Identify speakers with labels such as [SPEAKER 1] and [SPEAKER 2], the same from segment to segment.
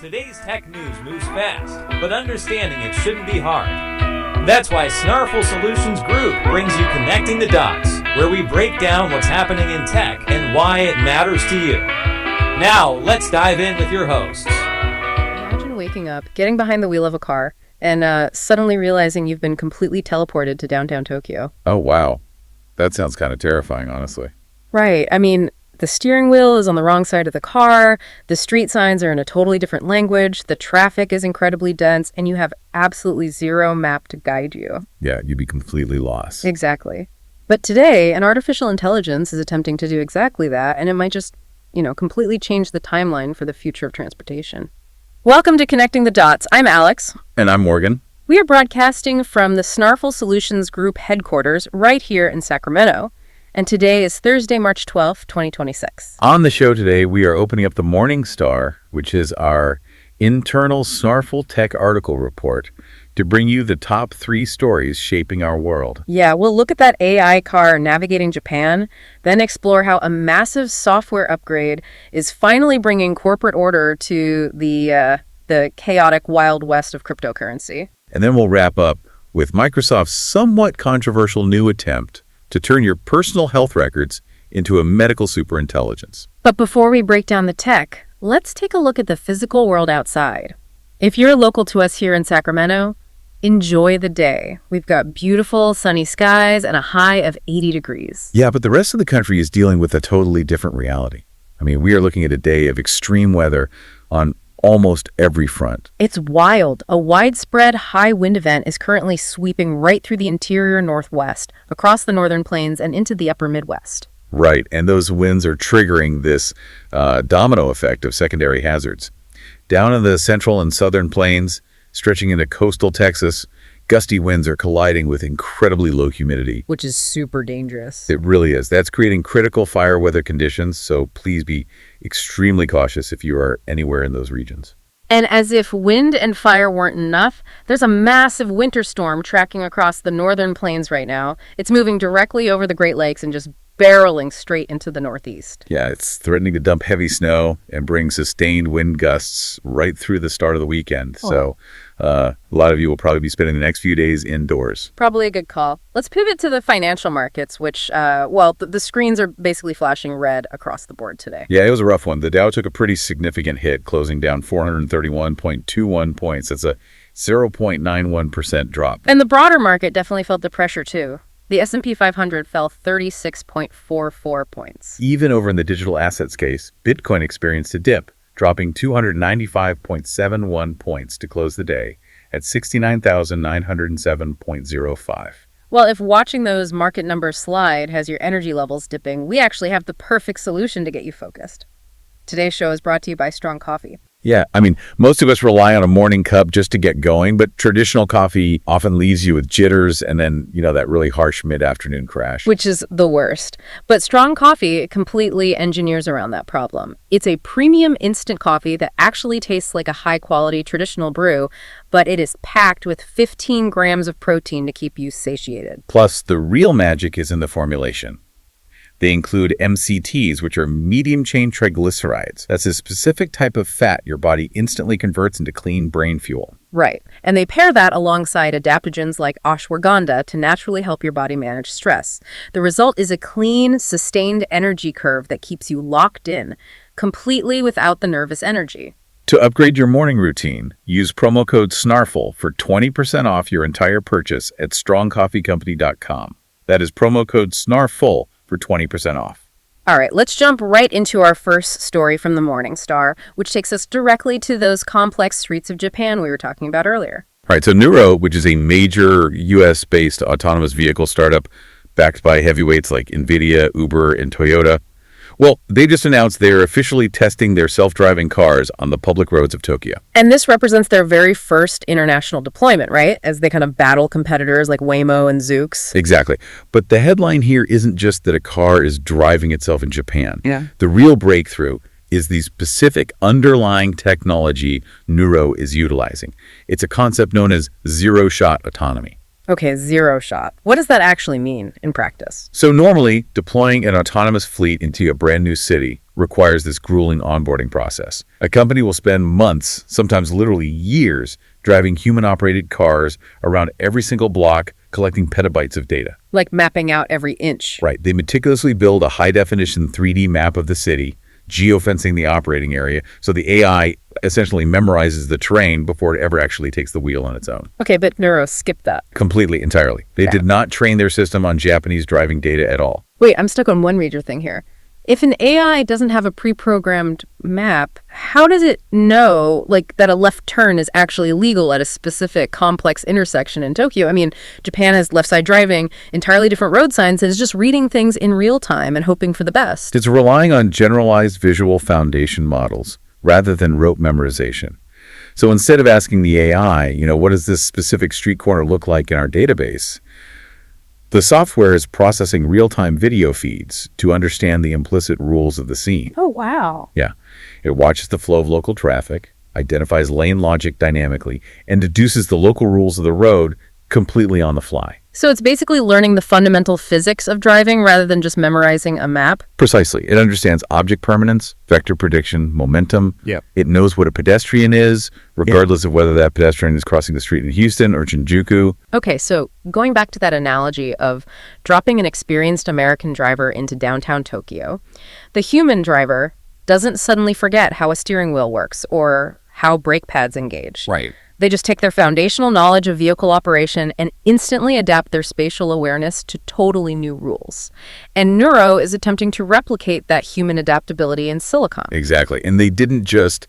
[SPEAKER 1] Today's tech news moves fast, but understanding it shouldn't be hard. That's why Snarful Solutions Group brings you Connecting the Dots, where we break down what's happening in tech and why it matters to you. Now, let's dive in with your hosts.
[SPEAKER 2] Imagine waking up, getting behind the wheel of a car, and suddenly realizing you've been completely teleported to downtown Tokyo.
[SPEAKER 3] Oh, wow. That sounds kind of terrifying, honestly.
[SPEAKER 2] Right. I mean, the steering wheel is on the wrong side of the car, the street signs are in a totally different language, the traffic is incredibly dense, and you have absolutely zero map to guide you.
[SPEAKER 3] Yeah, you'd be completely lost.
[SPEAKER 2] Exactly. But today, an artificial intelligence is attempting to do exactly that, and it might just, completely change the timeline for the future of transportation. Welcome to Connecting the Dots. I'm Alex.
[SPEAKER 3] And I'm Morgan.
[SPEAKER 2] We are broadcasting from the Snarful Solutions Group headquarters right here in Sacramento. And today is Thursday, March 12th, 2026.
[SPEAKER 3] On the show today, we are opening up the Morning Star, which is our internal Snarful Tech article report, to bring you the top 3 stories shaping our world.
[SPEAKER 2] Yeah, we'll look at that AI car navigating Japan, then explore how a massive software upgrade is finally bringing corporate order to the chaotic Wild West of cryptocurrency.
[SPEAKER 3] And then we'll wrap up with Microsoft's somewhat controversial new attempt to turn your personal health records into a medical superintelligence.
[SPEAKER 2] But before we break down the tech, let's take a look at the physical world outside. If you're local to us here in Sacramento, enjoy the day. We've got beautiful sunny skies and a high of 80 degrees.
[SPEAKER 3] Yeah, but the rest of the country is dealing with a totally different reality. I mean, we are looking at a day of extreme weather on almost every front.
[SPEAKER 2] It's wild. A widespread high wind event is currently sweeping right through the interior Northwest, across the Northern Plains, and into the upper Midwest.
[SPEAKER 3] Right, and those winds are triggering this domino effect of secondary hazards. Down in the central and southern plains, stretching into coastal Texas, gusty winds are colliding with incredibly low humidity.
[SPEAKER 2] Which is super dangerous.
[SPEAKER 3] It really is. That's creating critical fire weather conditions, so please be extremely cautious if you are anywhere in those regions.
[SPEAKER 2] And as if wind and fire weren't enough, there's a massive winter storm tracking across the northern plains right now. It's moving directly over the Great Lakes and just barreling straight into the northeast.
[SPEAKER 3] Yeah, it's threatening to dump heavy snow and bring sustained wind gusts right through the start of the weekend.
[SPEAKER 2] Oh.
[SPEAKER 3] So a lot of you will probably be spending the next few days indoors.
[SPEAKER 2] Probably a good call. Let's pivot to the financial markets, which, the screens are basically flashing red across the board today.
[SPEAKER 3] Yeah, it was a rough one. The Dow took a pretty significant hit, closing down 431.21 points. That's a 0.91% drop.
[SPEAKER 2] And the broader market definitely felt the pressure, too. The S&P 500 fell 36.44 points.
[SPEAKER 3] Even over in the digital assets case, Bitcoin experienced a dip, dropping 295.71 points to close the day at 69,907.05.
[SPEAKER 2] Well, if watching those market numbers slide has your energy levels dipping, we actually have the perfect solution to get you focused. Today's show is brought to you by Strong Coffee.
[SPEAKER 3] Yeah, I mean, most of us rely on a morning cup just to get going, but traditional coffee often leaves you with jitters and then, that really harsh mid-afternoon crash.
[SPEAKER 2] Which is the worst. But Strong Coffee completely engineers around that problem. It's a premium instant coffee that actually tastes like a high-quality traditional brew, but it is packed with 15 grams of protein to keep you satiated.
[SPEAKER 3] Plus, the real magic is in the formulation. They include MCTs, which are medium-chain triglycerides. That's a specific type of fat your body instantly converts into clean brain fuel.
[SPEAKER 2] Right. And they pair that alongside adaptogens like ashwagandha to naturally help your body manage stress. The result is a clean, sustained energy curve that keeps you locked in, completely without the nervous energy.
[SPEAKER 3] To upgrade your morning routine, use promo code SNARFUL for 20% off your entire purchase at strongcoffeecompany.com. That is promo code SNARFUL for 20% off.
[SPEAKER 2] All right, let's jump right into our first story from the Morning Star, which takes us directly to those complex streets of Japan we were talking about earlier.
[SPEAKER 3] All right, so Nuro, which is a major U.S.-based autonomous vehicle startup backed by heavyweights like NVIDIA, Uber, and Toyota, well, they just announced they're officially testing their self-driving cars on the public roads of Tokyo.
[SPEAKER 2] And this represents their very first international deployment, right? As they kind of battle competitors like Waymo and Zoox.
[SPEAKER 3] Exactly. But the headline here isn't just that a car is driving itself in Japan.
[SPEAKER 2] Yeah.
[SPEAKER 3] The real breakthrough is the specific underlying technology Nuro is utilizing. It's a concept known as zero-shot autonomy.
[SPEAKER 2] Okay, zero shot. What does that actually mean in practice?
[SPEAKER 3] So normally, deploying an autonomous fleet into a brand new city requires this grueling onboarding process. A company will spend months, sometimes literally years, driving human-operated cars around every single block, collecting petabytes of data.
[SPEAKER 2] Like mapping out every inch.
[SPEAKER 3] Right. They meticulously build a high-definition 3D map of the city, geofencing the operating area, so the AI essentially memorizes the terrain before it ever actually takes the wheel on its own.
[SPEAKER 2] Okay, but Nuro skipped that.
[SPEAKER 3] Completely, entirely. They
[SPEAKER 2] Yeah.
[SPEAKER 3] did not train their system on Japanese driving data at all.
[SPEAKER 2] Wait, I'm stuck on one major thing here. If an AI doesn't have a pre-programmed map, how does it know, like, that a left turn is actually legal at a specific complex intersection in Tokyo? I mean, Japan has left-side driving, entirely different road signs, and is just reading things in real time and hoping for the best.
[SPEAKER 3] It's relying on generalized visual foundation models rather than rote memorization. So instead of asking the AI, what does this specific street corner look like in our database? The software is processing real-time video feeds to understand the implicit rules of the scene.
[SPEAKER 2] Oh, wow.
[SPEAKER 3] Yeah. It watches the flow of local traffic, identifies lane logic dynamically, and deduces the local rules of the road completely on the fly.
[SPEAKER 2] So it's basically learning the fundamental physics of driving rather than just memorizing a map?
[SPEAKER 3] Precisely. It understands object permanence, vector prediction, momentum.
[SPEAKER 4] Yep.
[SPEAKER 3] It knows what a pedestrian is, regardless of whether that pedestrian is crossing the street in Houston or Shinjuku.
[SPEAKER 2] Okay, so going back to that analogy of dropping an experienced American driver into downtown Tokyo, the human driver doesn't suddenly forget how a steering wheel works or how brake pads engage.
[SPEAKER 4] Right.
[SPEAKER 2] They just take their foundational knowledge of vehicle operation and instantly adapt their spatial awareness to totally new rules. And Nuro is attempting to replicate that human adaptability in silicon.
[SPEAKER 3] Exactly. And they didn't just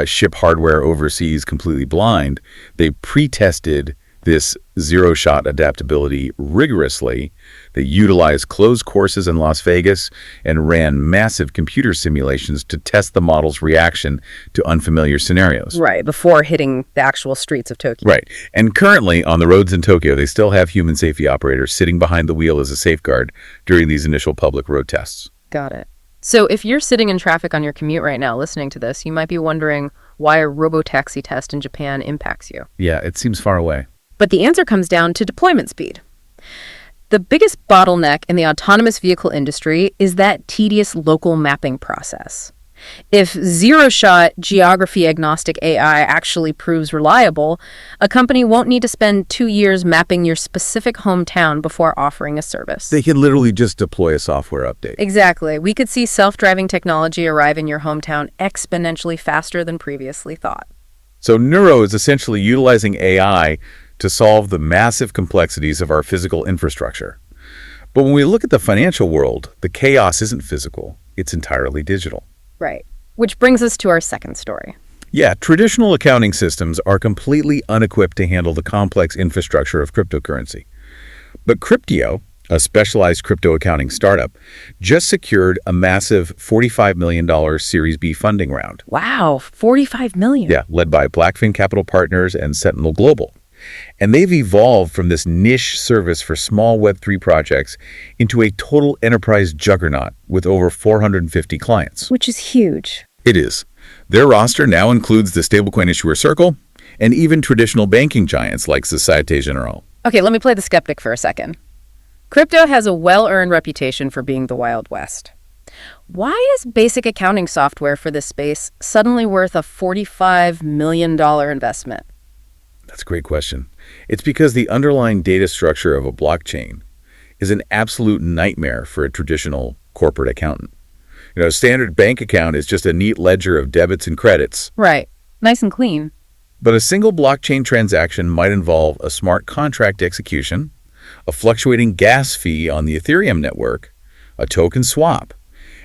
[SPEAKER 3] ship hardware overseas completely blind. They pre-tested this zero-shot adaptability rigorously. They utilized closed courses in Las Vegas and ran massive computer simulations to test the model's reaction to unfamiliar scenarios.
[SPEAKER 2] Right, before hitting the actual streets of Tokyo.
[SPEAKER 3] Right. And currently, on the roads in Tokyo, they still have human safety operators sitting behind the wheel as a safeguard during these initial public road tests.
[SPEAKER 2] Got it. So if you're sitting in traffic on your commute right now listening to this, you might be wondering why a robotaxi test in Japan impacts you.
[SPEAKER 3] Yeah, it seems far away.
[SPEAKER 2] But the answer comes down to deployment speed. The biggest bottleneck in the autonomous vehicle industry is that tedious local mapping process. If zero-shot, geography-agnostic AI actually proves reliable, a company won't need to spend 2 years mapping your specific hometown before offering a service.
[SPEAKER 3] They can literally just deploy a software update.
[SPEAKER 2] Exactly. We could see self-driving technology arrive in your hometown exponentially faster than previously thought.
[SPEAKER 3] So Nuro is essentially utilizing AI to solve the massive complexities of our physical infrastructure. But when we look at the financial world, the chaos isn't physical, it's entirely digital.
[SPEAKER 2] Right. Which brings us to our second story.
[SPEAKER 3] Yeah, traditional accounting systems are completely unequipped to handle the complex infrastructure of cryptocurrency. But Cryptio, a specialized crypto accounting startup, just secured a massive $45 million Series B funding round.
[SPEAKER 2] Wow, $45 million.
[SPEAKER 3] Yeah, led by Blackfin Capital Partners and Sentinel Global. And they've evolved from this niche service for small Web3 projects into a total enterprise juggernaut with over 450 clients.
[SPEAKER 2] Which is huge.
[SPEAKER 3] It is. Their roster now includes the stablecoin issuer Circle and even traditional banking giants like Societe Generale.
[SPEAKER 2] Okay, let me play the skeptic for a second. Crypto has a well-earned reputation for being the Wild West. Why is basic accounting software for this space suddenly worth a $45 million investment?
[SPEAKER 3] That's a great question. It's because the underlying data structure of a blockchain is an absolute nightmare for a traditional corporate accountant. A standard bank account is just a neat ledger of debits and credits.
[SPEAKER 2] Right. Nice and clean.
[SPEAKER 3] But a single blockchain transaction might involve a smart contract execution, a fluctuating gas fee on the Ethereum network, a token swap,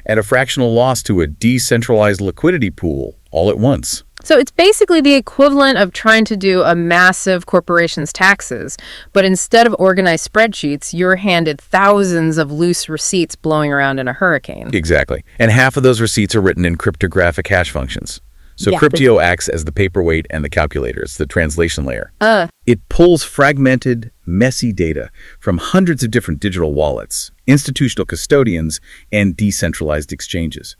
[SPEAKER 3] and a fractional loss to a decentralized liquidity pool all at once.
[SPEAKER 2] So it's basically the equivalent of trying to do a massive corporation's taxes, but instead of organized spreadsheets, you're handed thousands of loose receipts blowing around in a hurricane.
[SPEAKER 3] Exactly. And half of those receipts are written in cryptographic hash functions. So
[SPEAKER 2] Yeah.
[SPEAKER 3] Cryptio acts as the paperweight and the calculator. It's the translation layer.
[SPEAKER 2] Uh,
[SPEAKER 3] It pulls fragmented, messy data from hundreds of different digital wallets, institutional custodians, and decentralized exchanges.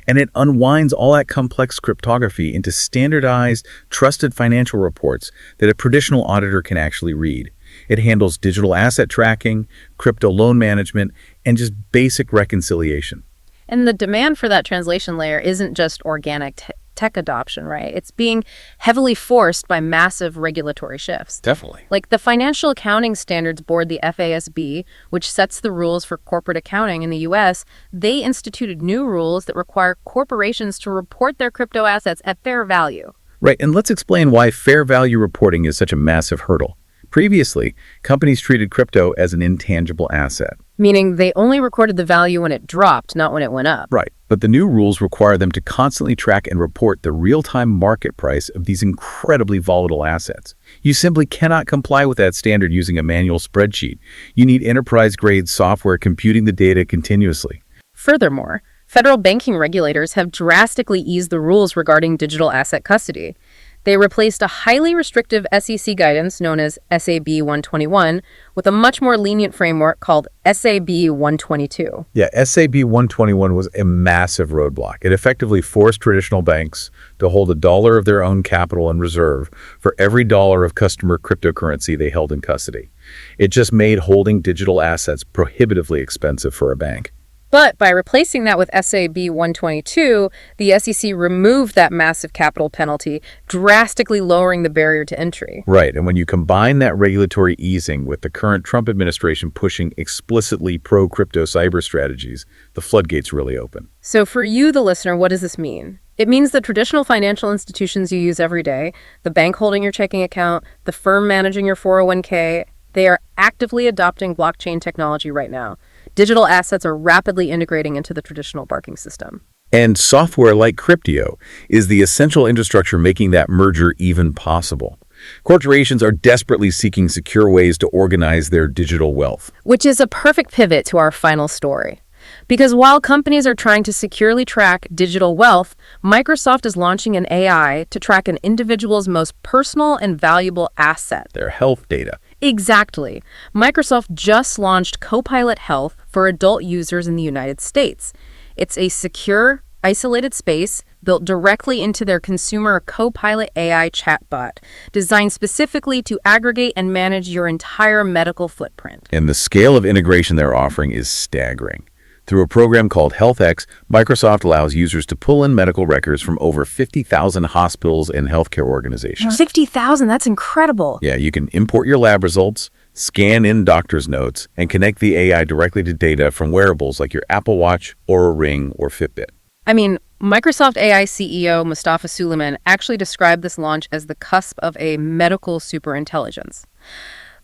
[SPEAKER 3] And it unwinds all that complex cryptography into standardized, trusted financial reports that a traditional auditor can actually read. It handles digital asset tracking, crypto loan management, and just basic reconciliation.
[SPEAKER 2] And the demand for that translation layer isn't just organic tech adoption, right? It's being heavily forced by massive regulatory shifts.
[SPEAKER 3] Definitely.
[SPEAKER 2] Like the Financial Accounting Standards Board, the FASB, which sets the rules for corporate accounting in the US, they instituted new rules that require corporations to report their crypto assets at fair value.
[SPEAKER 3] Right, and let's explain why fair value reporting is such a massive hurdle. Previously, companies treated crypto as an intangible asset.
[SPEAKER 2] Meaning they only recorded the value when it dropped, not when it went up.
[SPEAKER 3] Right, but the new rules require them to constantly track and report the real-time market price of these incredibly volatile assets. You simply cannot comply with that standard using a manual spreadsheet. You need enterprise-grade software computing the data continuously.
[SPEAKER 2] Furthermore, federal banking regulators have drastically eased the rules regarding digital asset custody. They replaced a highly restrictive SEC guidance known as SAB 121 with a much more lenient framework called SAB 122.
[SPEAKER 3] Yeah, SAB 121 was a massive roadblock. It effectively forced traditional banks to hold $1 of their own capital in reserve for every dollar of customer cryptocurrency they held in custody. It just made holding digital assets prohibitively expensive for a bank.
[SPEAKER 2] But by replacing that with SAB 122, the SEC removed that massive capital penalty, drastically lowering the barrier to entry.
[SPEAKER 3] Right, and when you combine that regulatory easing with the current Trump administration pushing explicitly pro-crypto cyber strategies, the floodgates really open.
[SPEAKER 2] So for you, the listener, what does this mean? It means the traditional financial institutions you use every day, the bank holding your checking account, the firm managing your 401k, they are actively adopting blockchain technology right now. Digital assets are rapidly integrating into the traditional banking system.
[SPEAKER 3] And software like Cryptio is the essential infrastructure making that merger even possible. Corporations are desperately seeking secure ways to organize their digital wealth.
[SPEAKER 2] Which is a perfect pivot to our final story. Because while companies are trying to securely track digital wealth, Microsoft is launching an AI to track an individual's most personal and valuable asset.
[SPEAKER 3] Their health data.
[SPEAKER 2] Exactly. Microsoft just launched Copilot Health for adult users in the United States. It's a secure, isolated space built directly into their consumer Copilot AI chatbot, designed specifically to aggregate and manage your entire medical footprint.
[SPEAKER 3] And the scale of integration they're offering is staggering. Through a program called HealthX, Microsoft allows users to pull in medical records from over 50,000 hospitals and healthcare organizations.
[SPEAKER 2] 50,000, that's incredible.
[SPEAKER 3] Yeah, you can import your lab results, scan in doctor's notes, and connect the AI directly to data from wearables like your Apple Watch, Oura Ring, or Fitbit.
[SPEAKER 2] I mean, Microsoft AI CEO Mustafa Suleyman actually described this launch as the cusp of a medical superintelligence.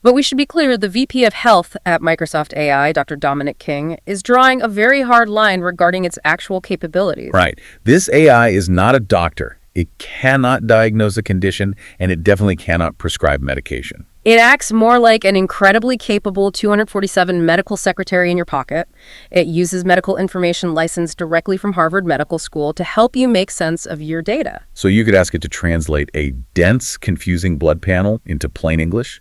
[SPEAKER 2] But we should be clear, the VP of Health at Microsoft AI, Dr. Dominic King, is drawing a very hard line regarding its actual capabilities.
[SPEAKER 3] Right. This AI is not a doctor. It cannot diagnose a condition, and it definitely cannot prescribe medication.
[SPEAKER 2] It acts more like an incredibly capable 247 medical secretary in your pocket. It uses medical information licensed directly from Harvard Medical School to help you make sense of your data.
[SPEAKER 3] So you could ask it to translate a dense, confusing blood panel into plain English,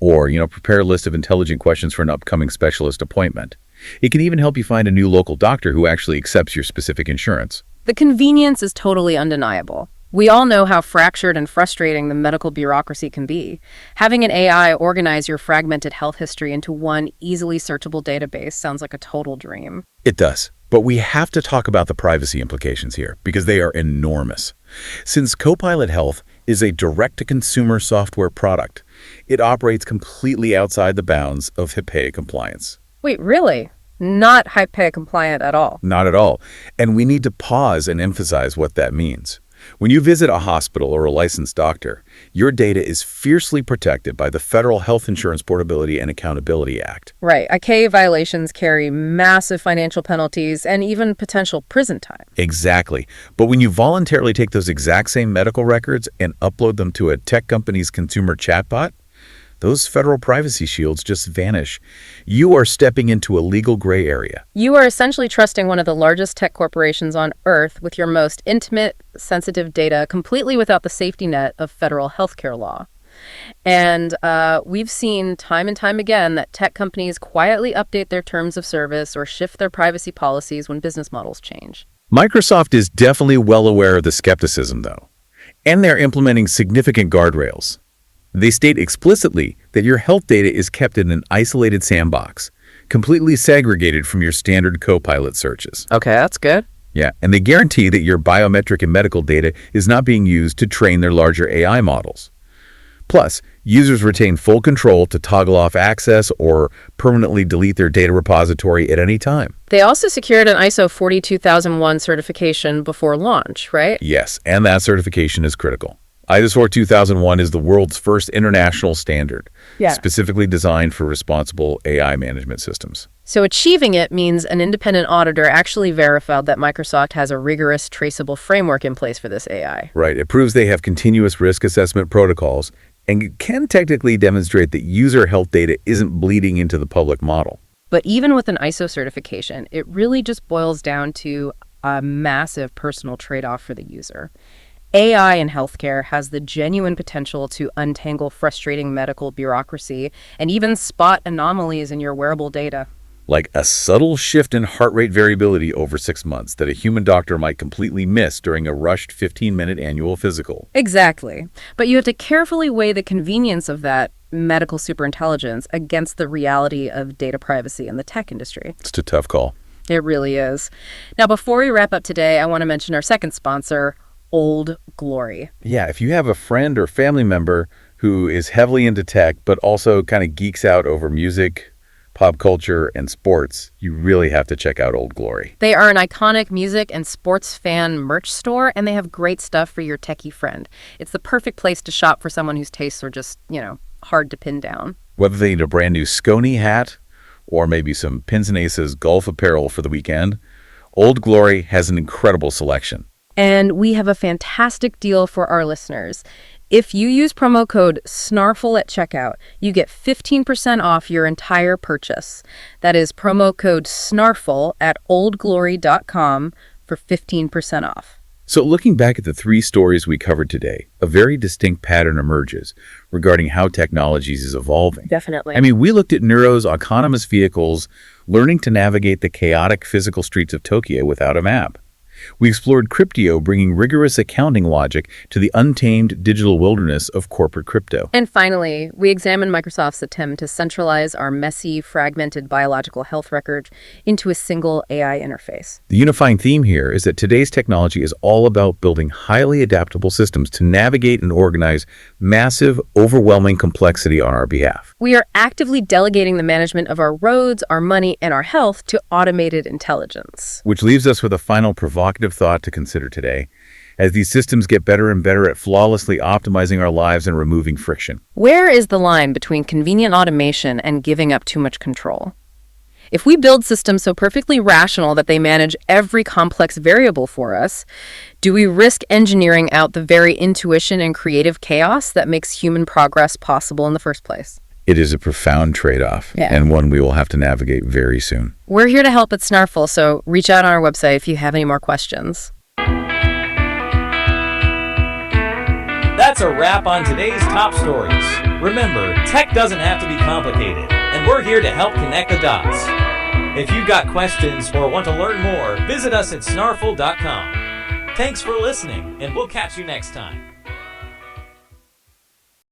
[SPEAKER 3] or, prepare a list of intelligent questions for an upcoming specialist appointment. It can even help you find a new local doctor who actually accepts your specific insurance.
[SPEAKER 2] The convenience is totally undeniable. We all know how fractured and frustrating the medical bureaucracy can be. Having an AI organize your fragmented health history into one easily searchable database sounds like a total dream.
[SPEAKER 3] It does. But we have to talk about the privacy implications here, because they are enormous. Since Copilot Health is a direct-to-consumer software product, it operates completely outside the bounds of HIPAA compliance.
[SPEAKER 2] Wait, really? Not HIPAA compliant at all?
[SPEAKER 3] Not at all. And we need to pause and emphasize what that means. When you visit a hospital or a licensed doctor, your data is fiercely protected by the Federal Health Insurance Portability and Accountability Act.
[SPEAKER 2] Right. ICAI violations carry massive financial penalties and even potential prison time.
[SPEAKER 3] Exactly. But when you voluntarily take those exact same medical records and upload them to a tech company's consumer chatbot, those federal privacy shields just vanish. You are stepping into a legal gray area.
[SPEAKER 2] You are essentially trusting one of the largest tech corporations on Earth with your most intimate, sensitive data completely without the safety net of federal healthcare law. And we've seen time and time again that tech companies quietly update their terms of service or shift their privacy policies when business models change.
[SPEAKER 3] Microsoft is definitely well aware of the skepticism, though, and they're implementing significant guardrails. They state explicitly that your health data is kept in an isolated sandbox, completely segregated from your standard Copilot searches.
[SPEAKER 2] Okay, that's good.
[SPEAKER 3] Yeah, and they guarantee that your biometric and medical data is not being used to train their larger AI models. Plus, users retain full control to toggle off access or permanently delete their data repository at any time.
[SPEAKER 2] They also secured an ISO 42001 certification before launch, right?
[SPEAKER 3] Yes, and that certification is critical. ISO 42001 is the world's first international standard, specifically designed for responsible AI management systems.
[SPEAKER 2] So achieving it means an independent auditor actually verified that Microsoft has a rigorous, traceable framework in place for this AI.
[SPEAKER 3] Right. It proves they have continuous risk assessment protocols and can technically demonstrate that user health data isn't bleeding into the public model.
[SPEAKER 2] But even with an ISO certification, it really just boils down to a massive personal trade-off for the user. AI in healthcare has the genuine potential to untangle frustrating medical bureaucracy and even spot anomalies in your wearable data.
[SPEAKER 3] Like a subtle shift in heart rate variability over 6 months that a human doctor might completely miss during a rushed 15-minute annual physical.
[SPEAKER 2] Exactly. But you have to carefully weigh the convenience of that medical superintelligence against the reality of data privacy in the tech industry.
[SPEAKER 3] It's a tough call.
[SPEAKER 2] It really is. Now, before we wrap up today, I want to mention our second sponsor, Old Glory.
[SPEAKER 3] Yeah, if you have a friend or family member who is heavily into tech, but also kind of geeks out over music, pop culture, and sports, you really have to check out Old Glory.
[SPEAKER 2] They are an iconic music and sports fan merch store, and they have great stuff for your techie friend. It's the perfect place to shop for someone whose tastes are just, hard to pin down.
[SPEAKER 3] Whether they need a brand new Scony hat or maybe some Pins and Aces golf apparel for the weekend, Old Glory has an incredible selection.
[SPEAKER 2] And we have a fantastic deal for our listeners. If you use promo code SNARFL at checkout, you get 15% off your entire purchase. That is promo code SNARFL at oldglory.com for 15% off.
[SPEAKER 3] So looking back at the 3 stories we covered today, a very distinct pattern emerges regarding how technologies is evolving.
[SPEAKER 2] Definitely.
[SPEAKER 3] I mean, we looked at Nuro's autonomous vehicles learning to navigate the chaotic physical streets of Tokyo without a map. We explored Cryptio bringing rigorous accounting logic to the untamed digital wilderness of corporate crypto.
[SPEAKER 2] And finally, we examined Microsoft's attempt to centralize our messy, fragmented biological health record into a single AI interface.
[SPEAKER 3] The unifying theme here is that today's technology is all about building highly adaptable systems to navigate and organize massive, overwhelming complexity on our behalf.
[SPEAKER 2] We are actively delegating the management of our roads, our money, and our health to automated intelligence.
[SPEAKER 3] Which leaves us with a final provocative thought to consider today. As these systems get better and better at flawlessly optimizing our lives and removing friction.
[SPEAKER 2] Where is the line between convenient automation and giving up too much control? If we build systems so perfectly rational that they manage every complex variable for us, do we risk engineering out the very intuition and creative chaos that makes human progress possible in the first place?
[SPEAKER 3] It is a profound trade-off, and one we will have to navigate very soon.
[SPEAKER 2] We're here to help at Snarful, so reach out on our website if you have any more questions.
[SPEAKER 1] That's a wrap on today's top stories. Remember, tech doesn't have to be complicated, and we're here to help connect the dots. If you've got questions or want to learn more, visit us at snarful.com. Thanks for listening, and we'll catch you next time.